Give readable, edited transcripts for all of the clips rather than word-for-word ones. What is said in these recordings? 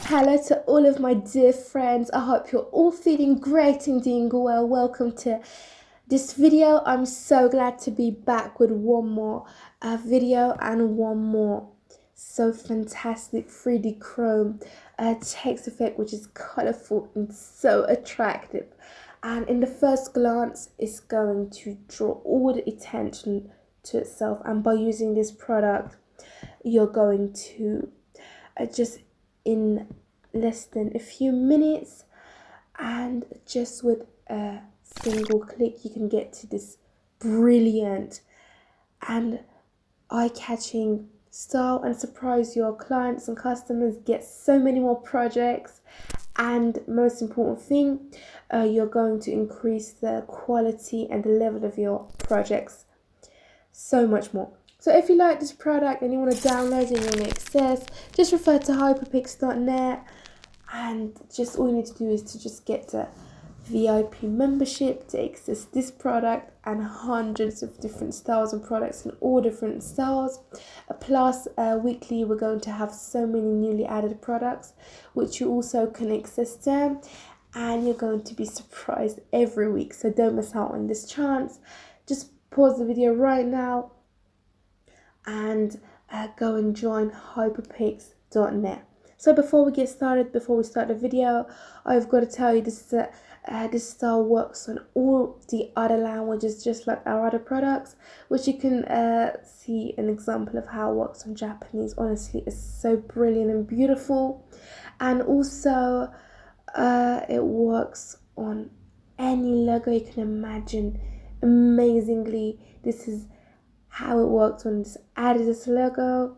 Hello to all of my dear friends. I hope you're all feeling great and doing well. Welcome to this video. I'm so glad to be back with one more video and one more so fantastic 3D chrome text effect, which is colorful and so attractive. And in the first glance, it's going to draw all the attention to itself. And by using this product, you're going to just in less than a few minutes, and just with a single click you can get to this brilliant and eye-catching style and surprise your clients and customers, get so many more projects, and most important thing, you're going to increase the quality and the level of your projects so much more. So if you like this product and you want to download it and you want to access, just refer to hyperpix.net, and just all you need to do is to just get the VIP membership to access this product and hundreds of different styles and products in all different styles. Plus weekly we're going to have so many newly added products which you also can access them, and you're going to be surprised every week, so don't miss out on this chance. Just pause the video right now and go and join hyperpix.net. So before we get started, before we start the video, I've got to tell you this style works on all the other languages just like our other products, which you can see an example of how it works on Japanese. Honestly, it's so brilliant and beautiful. And also it works on any logo you can imagine amazingly. This is how it works when it's added as a logo.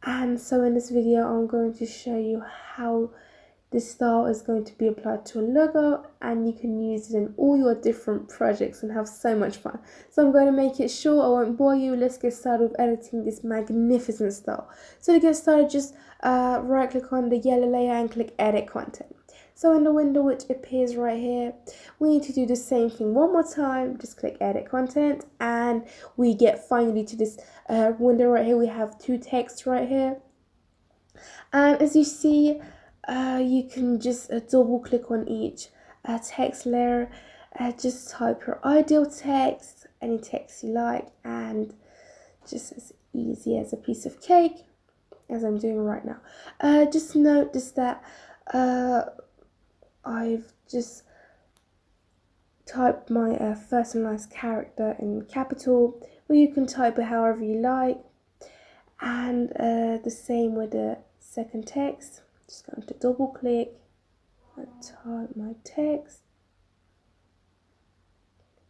And so in this video I'm going to show you how this style is going to be applied to a logo, and you can use it in all your different projects and have so much fun. So I'm going to make it short, I won't bore you. Let's get started with editing this magnificent style. So to get started, just right click on the yellow layer and click edit content. So in the window which appears right here, we need to do the same thing one more time. Just click edit content, and we get finally to this window right here. We have two texts right here, and as you see, you can just double click on each text layer. Just type your ideal text, any text you like, and just as easy as a piece of cake, as I'm doing right now. Just notice that I've just typed my first and last character in capital, but you can type it however you like. And the same with the second text. Just going to double click and type my text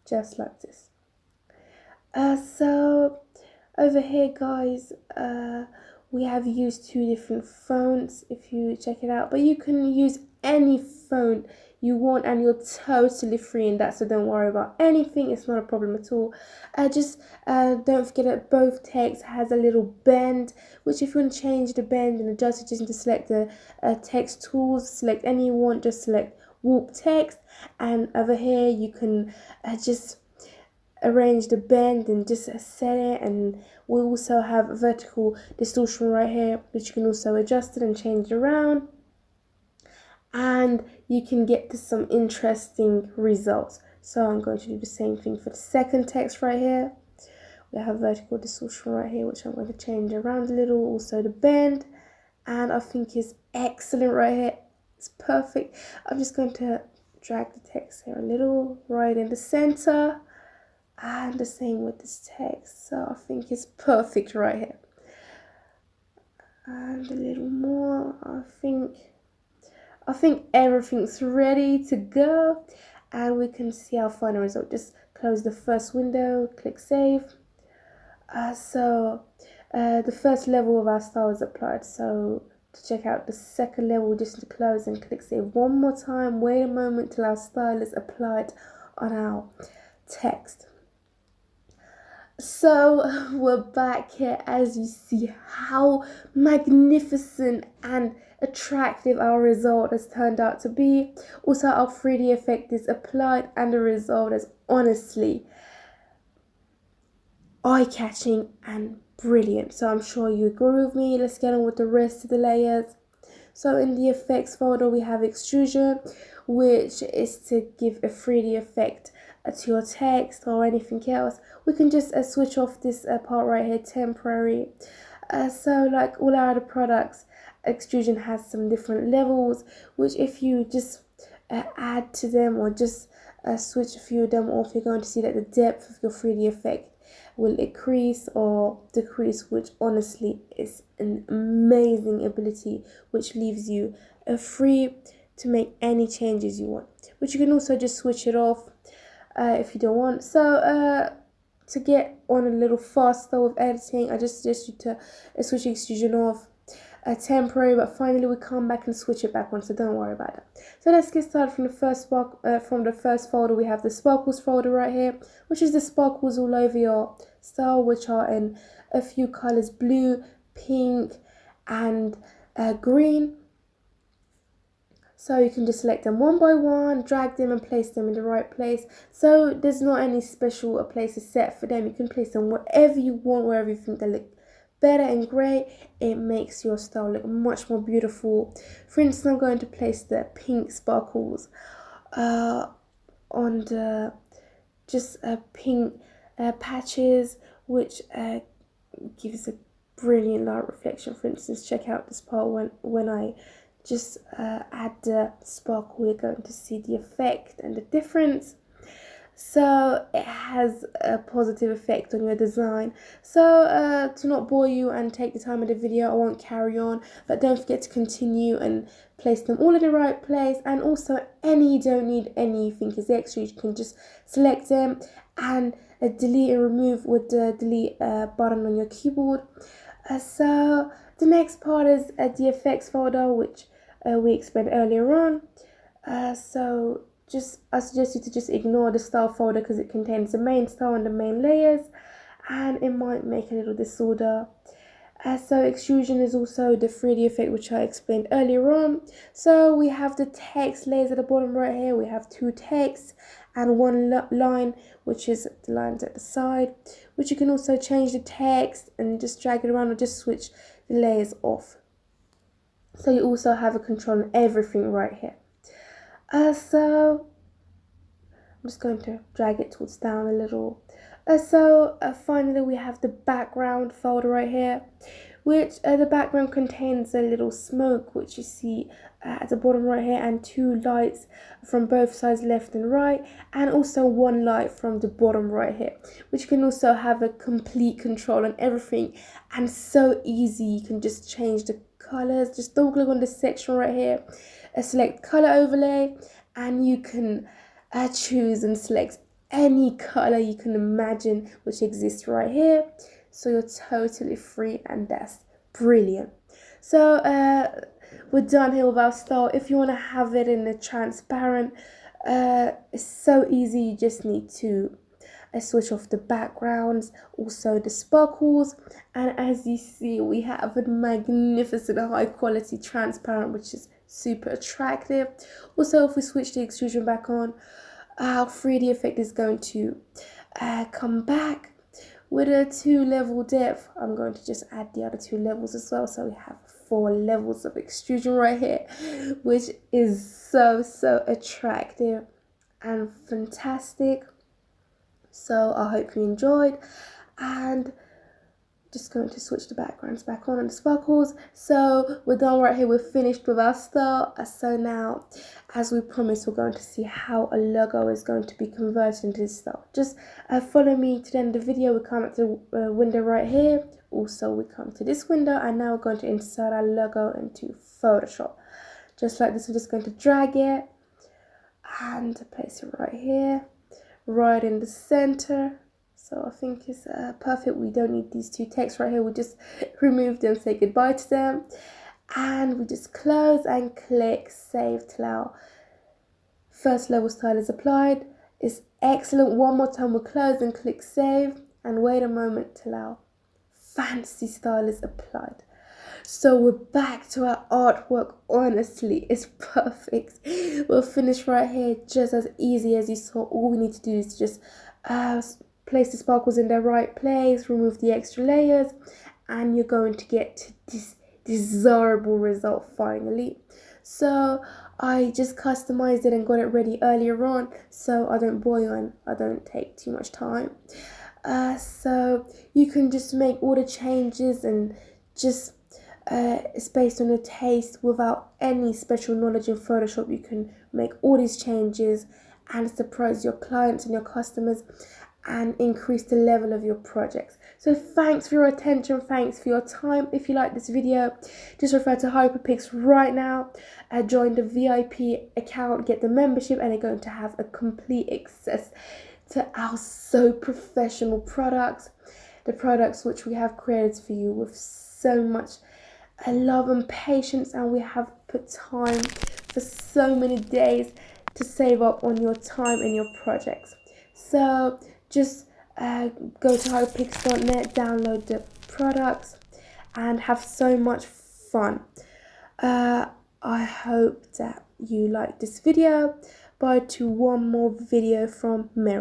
just like this. So over here, guys, we have used two different fonts if you check it out, but you can use any font you want and you're totally free in that, so don't worry about anything. It's not a problem at all. Just don't forget that both text has a little bend, which if you want to change the bend and adjust it, just need to select the text tools, select any you want, just select warp text, and over here you can just arrange the bend and just set it. And we also have a vertical distortion right here, which you can also adjust it and change it around, and you can get to some interesting results. So I'm going to do the same thing for the second text right here. We have vertical distortion right here, which I'm going to change around a little, also the bend, and I think is excellent right here. It's perfect. I'm just going to drag the text here a little right in the center, and the same with this text, so I think it's perfect right here. And a little more. I think everything's ready to go, and we can see our final result. Just close the first window, click save. So the first level of our style is applied. So to check out the second level, we just need to close and click save one more time. Wait a moment till our style is applied on our text. So we're back here. As you see how magnificent and attractive our result has turned out to be. Also, our 3D effect is applied and the result is honestly eye-catching and brilliant. So I'm sure you agree with me. Let's get on with the rest of the layers. So in the effects folder we have Extrusion, which is to give a 3D effect to your text or anything else. We can just switch off this part right here, temporary. So like all our other products, Extrusion has some different levels, which if you just add to them or just switch a few of them off, you're going to see that the depth of your 3D effect will increase or decrease, which honestly is an amazing ability, which leaves you free to make any changes you want, which you can also just switch it off if you don't want. So to get on a little faster with editing, I just suggest you to switch Extrusion off, temporary, but finally we come back and switch it back on, so don't worry about that. So let's get started from the first folder. We have the sparkles folder right here, which is the sparkles all over your style, which are in a few colors: blue, pink, and green. So you can just select them one by one, drag them and place them in the right place. So there's not any special places set for them. You can place them wherever you want, wherever you think they look better and great. It makes your style look much more beautiful. For instance, I'm going to place the pink sparkles on the just pink patches, which gives a brilliant light reflection. For instance, check out this part when I just add the sparkle, you're going to see the effect and the difference. So it has a positive effect on your design. So to not bore you and take the time of the video, I won't carry on, but don't forget to continue and place them all in the right place. And also you don't need anything as extra, you can just select them and delete and remove with the delete button on your keyboard. So the next part is the effects folder, which we explained earlier on. So I suggest you to just ignore the style folder because it contains the main style and the main layers, and it might make a little disorder. So Extrusion is also the 3D effect, which I explained earlier on. So we have the text layers at the bottom right here. We have two texts and one line, which is the lines at the side, which you can also change the text and just drag it around or just switch the layers off. So you also have a control on everything right here. So I'm just going to drag it towards down a little. Finally we have the background folder right here, which the background contains a little smoke, which you see at the bottom right here, and two lights from both sides, left and right, and also one light from the bottom right here, which you can also have a complete control on everything, and so easy. You can just change the colors. Just double click on this section right here, select color overlay, and you can choose and select any color you can imagine which exists right here. So you're totally free, and that's brilliant. So we're done here with our style. If you want to have it in a transparent, it's so easy. You just need to switch off the backgrounds, also the sparkles, and as you see, we have a magnificent high quality transparent, which is super attractive. Also, if we switch the extrusion back on, our 3D effect is going to come back with a 2-level depth. I'm going to just add the other 2 levels as well, so we have 4 levels of extrusion right here, which is so attractive and fantastic. So I hope you enjoyed, and just going to switch the backgrounds back on and the sparkles. So we're done right here. We're finished with our style. So now, as we promised, we're going to see how a logo is going to be converted into this style. Just follow me to the end of the video. We come up to the window right here. Also, we come to this window, and now we're going to insert our logo into Photoshop. Just like this, we're just going to drag it and place it right here, right in the center. So I think it's perfect. We don't need these 2 texts right here. We just remove them, say goodbye to them, and we just close and click save till our first level style is applied. It's excellent. One more time, we'll close and click save, and wait a moment till our fancy style is applied. So we're back to our artwork. Honestly, it's perfect. We'll finish right here, just as easy as you saw. All we need to do is just place the sparkles in their right place, remove the extra layers, and you're going to get to this desirable result finally. So I just customized it and got it ready earlier on, so I don't bore you and I don't take too much time. So you can just make all the changes and just it's based on your taste without any special knowledge in Photoshop. You can make all these changes and surprise your clients and your customers and increase the level of your projects. So thanks for your attention, thanks for your time. If you like this video, just refer to Hyperpix right now, join the VIP account, get the membership, and you're going to have a complete access to our so professional products, the products which we have created for you with so much love and patience, and we have put time for so many days to save up on your time and your projects. So just go to hyperpix.net, download the products, and have so much fun. I hope that you like this video. Bye to one more video from Mary.